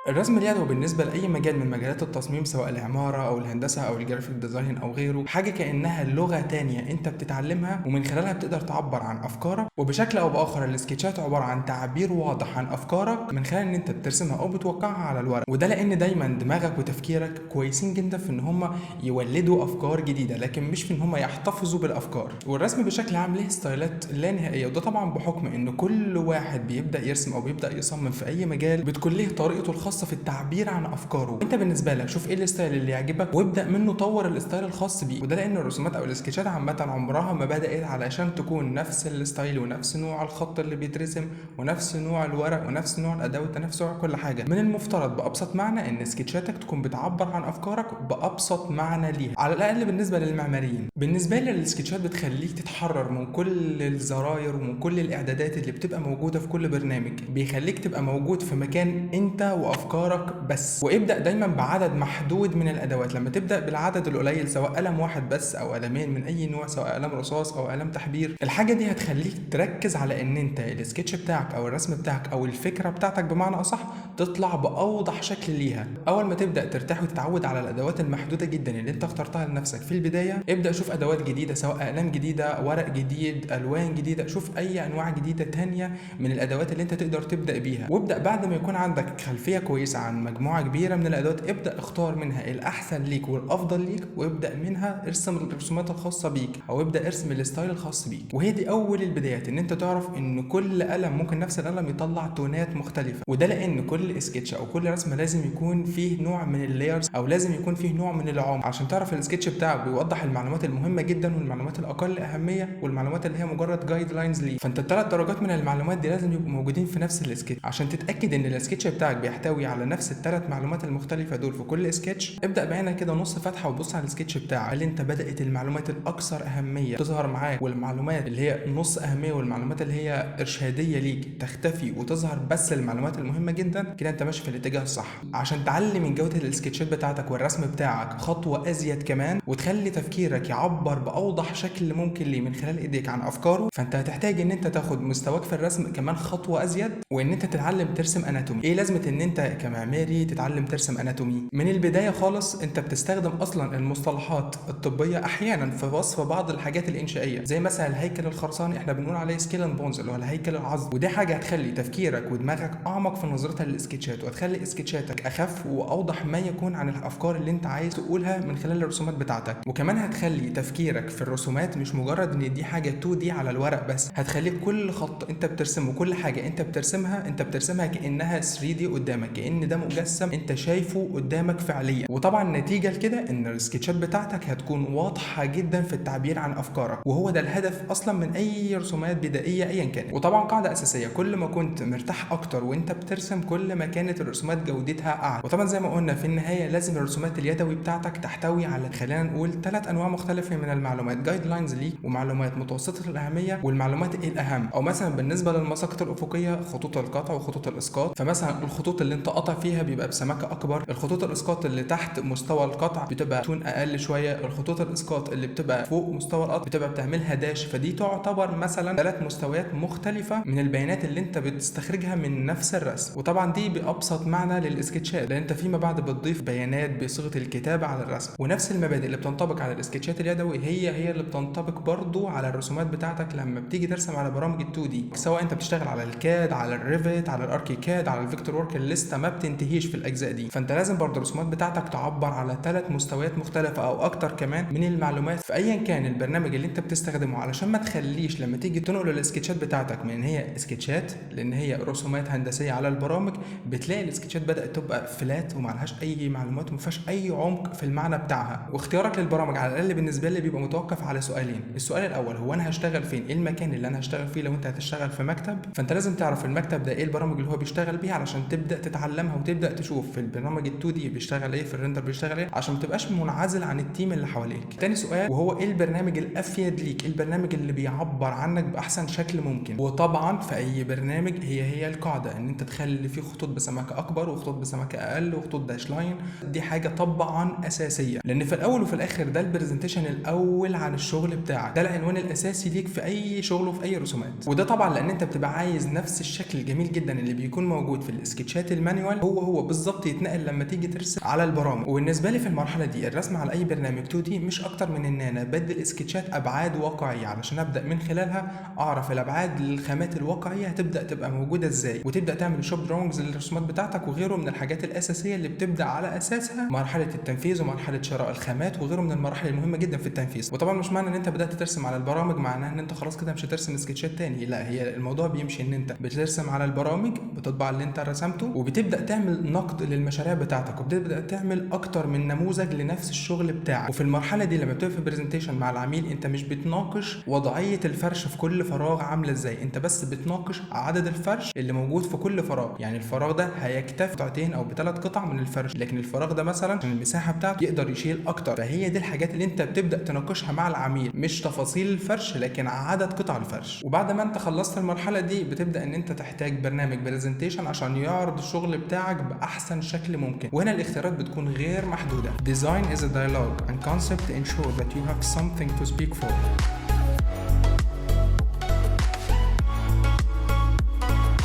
الرسم اليدوي بالنسبة لأي مجال من مجالات التصميم، سواء العمارة أو الهندسة أو الجرافيك ديزاين أو غيره، حاجة كأنها لغة تانية أنت بتتعلمها ومن خلالها بتقدر تعبر عن أفكارك. وبشكل أو بآخر السكتشات عبارة عن تعبير واضح عن أفكارك من خلال إن أنت بترسمها أو بتوقعها على الورق، وده لأن دايما دماغك وتفكيرك كويسين جدا في إن هم يولدوا أفكار جديدة، لكن مش في إن هم يحتفظوا بالأفكار. والرسم بشكل عام له ستايلات لا نهائية، وده طبعا بحكم إن كل واحد بيبدأ يرسم أو بيبدأ يصمم في أي مجال بتكون له طريقته الخاصة في التعبير عن افكاره. انت بالنسبه لك شوف ايه الستايل اللي يعجبك وابدا منه طور الستايل الخاص بيك، وده لان الرسومات او السكتشات عامه عمرها ما بدات علشان تكون نفس الستايل ونفس نوع الخط اللي بيترسم ونفس نوع الورق ونفس نوع الادوات ونفس نوع كل حاجه. من المفترض بابسط معنى ان سكتشاتك تكون بتعبر عن افكارك بابسط معنى ليها، على الاقل بالنسبه للمعماريين. بالنسبه لي السكتشات بتخليك تتحرر من كل الزراير ومن كل الاعدادات اللي بتبقى موجوده في كل برنامج، بيخليك تبقى موجود في مكان انت وافكارك بس. وابدا دايما بعدد محدود من الادوات. لما تبدا بالعدد القليل سواء قلم واحد بس او قلمين من اي نوع، سواء قلم رصاص او قلم تحبير، الحاجه دي هتخليك تركز على ان انت السكتش بتاعك او الرسم بتاعك او الفكره بتاعتك بمعنى اصح تطلع باوضح شكل ليها. اول ما تبدا ترتاح وتتعود على الادوات المحدوده جدا اللي انت اخترتها لنفسك في البدايه، ابدا شوف ادوات جديده، سواء اقلام جديده، ورق جديد، الوان جديده، شوف اي انواع جديده تانية من الادوات اللي انت تقدر تبدا بيها. وابدا بعد ما يكون عندك خلفيه كويسه عن مجموعه كبيره من الادوات، ابدا اختار منها الاحسن ليك والافضل ليك، وابدا منها ارسم الرسومات الخاصه بيك او ابدا ارسم الستايل الخاص بيك. وهي دي اول البدايات، ان انت تعرف ان كل قلم ممكن نفس القلم يطلع تونات مختلفه، وده لان كل سكتش او كل رسمه لازم يكون فيه نوع من اللايرز او لازم يكون فيه نوع من العمق عشان تعرف السكتش بتاعك بيوضح المعلومات المهمه جدا والمعلومات الاقل اهميه والمعلومات اللي هي مجرد جايد لاينز ليه. فانت الثلاث درجات من المعلومات دي لازم يبقوا موجودين في نفس السكتش عشان تتاكد ان السكتش بتاعك بيحتوي على نفس الثلاث معلومات المختلفه دول في كل سكتش. ابدا بعينك كده نص فتحه وبص على السكتش بتاعك، هل انت بدات المعلومات الاكثر اهميه تظهر معاك والمعلومات اللي هي نص اهميه والمعلومات اللي هي ارشاديه ليك تختفي وتظهر بس المعلومات المهمه جدا؟ كده انت ماشي في الاتجاه الصح. عشان تعلي من جوده السكتشات بتاعتك والرسم بتاعك خطوه ازيد كمان وتخلي تفكيرك يعبر باوضح شكل ممكن ليه من خلال ايديك عن افكاره، فانت هتحتاج ان انت تاخد مستواك في الرسم كمان خطوه ازيد، وان انت تتعلم ترسم اناتومي. ايه لازمه ان انت كمعماري تتعلم ترسم اناتومي؟ من البدايه خالص انت بتستخدم اصلا المصطلحات الطبيه احيانا في وصف بعض الحاجات الانشائيه، زي مثلا الهيكل الخرساني احنا بنقول عليه سكيلن بونز اللي هو الهيكل العظمي، ودي حاجه هتخلي تفكيرك ودماغك اعمق في نظرتها للسكتشات وهتخلي سكتشاتك اخف واوضح ما يكون عن الافكار اللي انت عايز تقولها من خلال الرسومات بتاعتك. وكمان هتخلي تفكيرك في الرسومات مش مجرد ان دي حاجه 2 دي على الورق بس، هتخليك كل خط انت بترسمه وكل حاجه انت بترسمها كانها 3 دي قدامك، كان ده مجسم انت شايفه قدامك فعليا. وطبعا نتيجه لكده ان السكتشات بتاعتك هتكون واضحه جدا في التعبير عن افكارك، وهو ده الهدف اصلا من اي رسومات بدائيه ايا كانت. وطبعا قاعده اساسيه، كل ما كنت مرتاح اكتر وانت بترسم كل ما كانت الرسومات جودتها اعلى. وطبعا زي ما قلنا في النهايه لازم الرسومات اليدوي بتاعتك تحتوي على خلينا نقول 3 انواع مختلفه من المعلومات، جايد لاينز ليك ومعلومات متوسطه الاهميه والمعلومات الاهم. او مثلا بالنسبه للمساقط الافقيه خطوط القطع وخطوط الاسقاط، فمثلا الخطوط اللي انت قاطع فيها بيبقى بسماكه اكبر، الخطوط الاسقاط اللي تحت مستوى القطع بتبقى تون اقل شويه، الخطوط الاسقاط اللي بتبقى فوق مستوى القطع بتبقى بتعملها داش. فدي تعتبر مثلا 3 مستويات مختلفه من البيانات اللي انت بتستخرجها من نفس الرسم. وطبعا دي بابسط معنى للسكتشات، لان انت فيما بعد بتضيف بيانات بصيغه الكتابه على الرسم، ونفس المبادئ اللي بتنطبق على السكتشات اليدوي هي اللي بتنطبق برضو على الرسومات بتاعتك لما بتيجي ترسم على برامج ال2 دي، سواء انت بتشتغل على الكاد، على الريفت، على الاركيكاد، على الفيكتور ورك. الليسته ما بتنتهيش في الاجزاء دي، فانت لازم برضو الرسومات بتاعتك تعبر على 3 مستويات مختلفه او اكتر كمان من المعلومات في ايا كان البرنامج اللي انت بتستخدمه، علشان ما تخليش لما تيجي تنقل السكتشات بتاعتك من ان هي سكتشات لان هي رسومات هندسيه على البرامج، بتلاقي السكتشات بدات تبقى فلات ومعلهاش اي معلومات وما فيهاش اي عمق في المعنى بتاعها. واختيارك للبرامج على الاقل بالنسبه لي بيبقى متوقف على سؤالين. السؤال الاول هو انا هشتغل فين، ايه المكان اللي انا هشتغل فيه؟ لو انت هتشتغل في مكتب فانت لازم تعرف المكتب ده ايه البرامج اللي هو بيشتغل بيها علشان تبدا تتعلمها وتبدا تشوف في البرنامج ال2 دي بيشتغل ايه، في الريندر بيشتغل ايه، عشان ما تبقاش منعزل عن التيم اللي حواليك. تاني سؤال وهو ايه البرنامج الافيد ليك، ايه البرنامج اللي بيعبر عنك باحسن شكل ممكن. وطبعا في اي برنامج هي القاعده ان انت تخلي فيه خطوط خطوط بسمكه اكبر وخطوط بسمكه اقل وخطوط داش لاين. دي حاجه طبعا اساسيه، لان في الاول وفي الاخر ده البرزنتيشن الاول عن الشغل بتاعك، ده العنوان الاساسي ليك في اي شغل وفي اي رسومات. وده طبعا لان انت بتبقى عايز نفس الشكل الجميل جدا اللي بيكون موجود في السكتشات المانيوال هو بالظبط يتنقل لما تيجي ترسم على البرامج. وبالنسبه لي في المرحله دي الرسم على اي برنامج 2 دي مش اكتر من ان انا بدل سكتشات ابعاد واقعيه علشان ابدا من خلالها اعرف الابعاد للخامات الواقعيه هتبدا تبقى موجوده ازاي، وتبدا تعمل شوب دراونجز للرسومات بتاعتك وغيره من الحاجات الاساسيه اللي بتبدا على اساسها مرحله التنفيذ ومرحله شراء الخامات وغيره من المراحل المهمه جدا في التنفيذ. وطبعا مش معنى ان انت بدات ترسم على البرامج معناه ان انت خلاص كده مش هترسم سكتشات تاني، لا، هي الموضوع بيمشي ان انت بترسم على البرامج، بتطبع اللي انت رسمته وبتبدا تعمل نقد للمشاريع بتاعتك وبتبدا تعمل اكتر من نموذج لنفس الشغل بتاعك. وفي المرحله دي لما بتبقى في برزنتيشن مع العميل انت مش بتناقش وضعيه الفرش في كل فراغ عامله ازاي، انت بس بتناقش عدد الفرش اللي موجود في كل فراغ. يعني الفراغ ده هيكتفي قطعتين او بثلاث قطع من الفرش، لكن الفراغ ده مثلا المساحه بتاعته يقدر يشيل اكتر. فهي دي الحاجات اللي انت بتبدا تناقشها مع العميل، مش تفاصيل الفرش لكن عدد قطع الفرش. وبعد ما انت خلصت المرحله دي بتبدا ان انت تحتاج برنامج برزنتيشن عشان يعرض الشغل بتاعك باحسن شكل ممكن. وهنا الاختيارات بتكون غير محدوده. Design is a dialogue and concept to ensure that you have something to speak for.